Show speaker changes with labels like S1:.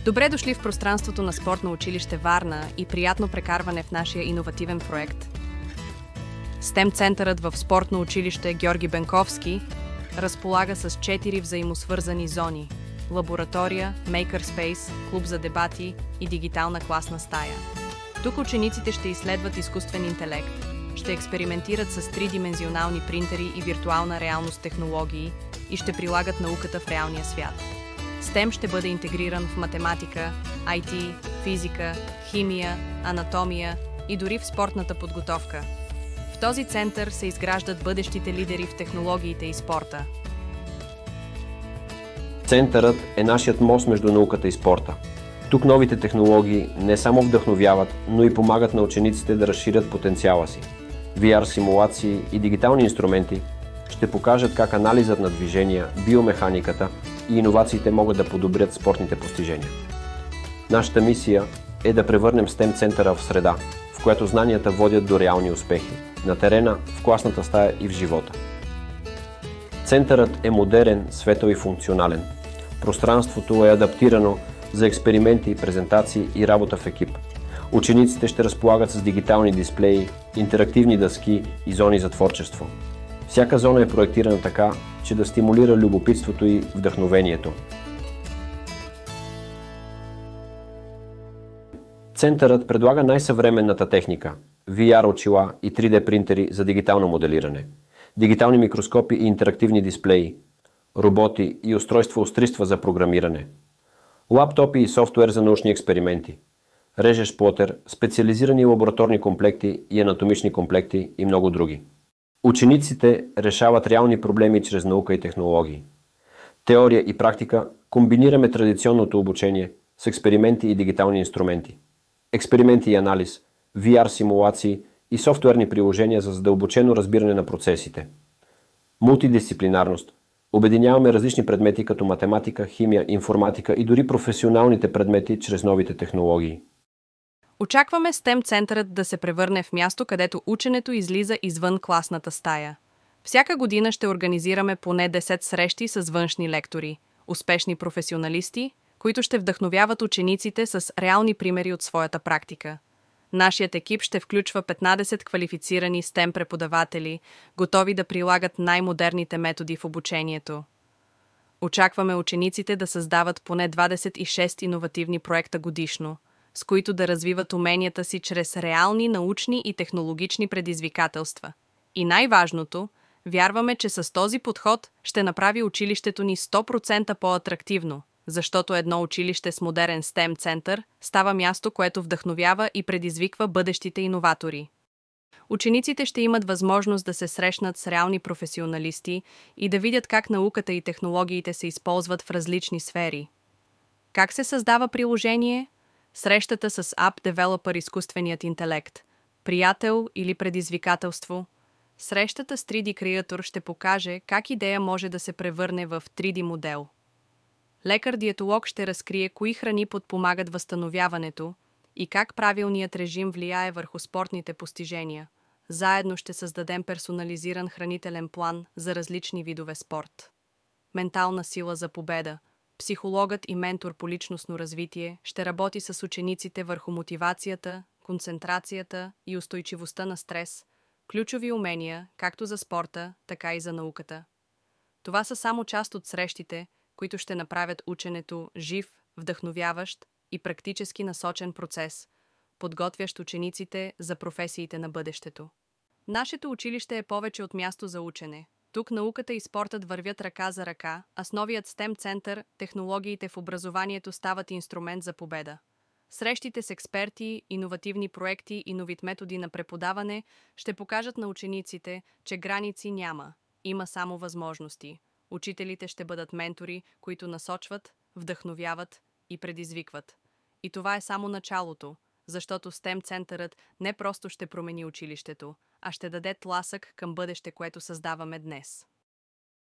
S1: Добре дошли в пространството на Спортно училище Варна и приятно прекарване в нашия иновативен проект. STEM центърът в Спортно училище Георги Бенковски разполага с 4 взаимосвързани зони – лаборатория, мейкърспейс, клуб за дебати и дигитална класна стая. Тук учениците ще изследват изкуствен интелект, ще експериментират с тридимензионални принтери и виртуална реалност технологии и ще прилагат науката в реалния свят. STEM ще бъде интегриран в математика, IT, физика, химия, анатомия и дори в спортната подготовка. В този център се изграждат бъдещите лидери в технологиите и спорта.
S2: Центърът е нашият мост между науката и спорта. Тук новите технологии не само вдъхновяват, но и помагат на учениците да разширят потенциала си. VR симулации и дигитални инструменти ще покажат как анализът на движения, биомеханиката и иновациите могат да подобрят спортните постижения. Нашата мисия е да превърнем STEM центъра в среда, в която знанията водят до реални успехи, на терена, в класната стая и в живота. Центърът е модерен, светъл и функционален. Пространството е адаптирано за експерименти, презентации и работа в екип. Учениците ще разполагат с дигитални дисплеи, интерактивни дъски и зони за творчество. Всяка зона е проектирана така, че да стимулира любопитството и вдъхновението. Центърът предлага най-съвременната техника – VR очила и 3D принтери за дигитално моделиране, дигитални микроскопи и интерактивни дисплеи, роботи и устройства за програмиране, лаптопи и софтуер за научни експерименти, режещ плотер, специализирани лабораторни комплекти и анатомични комплекти и много други. Учениците решават реални проблеми чрез наука и технологии. Теория и практика комбинираме традиционното обучение с експерименти и дигитални инструменти. Експерименти и анализ, VR симулации и софтуерни приложения за задълбочено разбиране на процесите. Мултидисциплинарност. Обединяваме различни предмети като математика, химия, информатика и дори професионалните предмети чрез новите технологии.
S1: Очакваме STEM центърът да се превърне в място, където ученето излиза извън класната стая. Всяка година ще организираме поне 10 срещи с външни лектори, успешни професионалисти, които ще вдъхновяват учениците с реални примери от своята практика. Нашият екип ще включва 15 квалифицирани STEM преподаватели, готови да прилагат най-модерните методи в обучението. Очакваме учениците да създават поне 26 иновативни проекта годишно, с които да развиват уменията си чрез реални научни и технологични предизвикателства. И най-важното, вярваме, че с този подход ще направи училището ни 100% по-атрактивно, защото едно училище с модерен STEM център става място, което вдъхновява и предизвиква бъдещите иноватори. Учениците ще имат възможност да се срещнат с реални професионалисти и да видят как науката и технологиите се използват в различни сфери. Как се създава приложение? Срещата с App Developer изкуственият интелект, приятел или предизвикателство. Срещата с 3D Creator ще покаже как идея може да се превърне в 3D модел. Лекар-диетолог ще разкрие кои храни подпомагат възстановяването и как правилният режим влияе върху спортните постижения. Заедно ще създадем персонализиран хранителен план за различни видове спорт. Ментална сила за победа. Психологът и ментор по личностно развитие ще работи с учениците върху мотивацията, концентрацията и устойчивостта на стрес, ключови умения както за спорта, така и за науката. Това са само част от срещите, които ще направят ученето жив, вдъхновяващ и практически насочен процес, подготвящ учениците за професиите на бъдещето. Нашето училище е повече от място за учене. Тук науката и спортът вървят ръка за ръка, а с новият STEM център технологиите в образованието стават инструмент за победа. Срещите с експерти, иновативни проекти и нови методи на преподаване ще покажат на учениците, че граници няма, има само възможности. Учителите ще бъдат ментори, които насочват, вдъхновяват и предизвикват. И това е само началото, защото STEM центърът не просто ще промени училището, а ще даде тласък към бъдеще, което създаваме днес.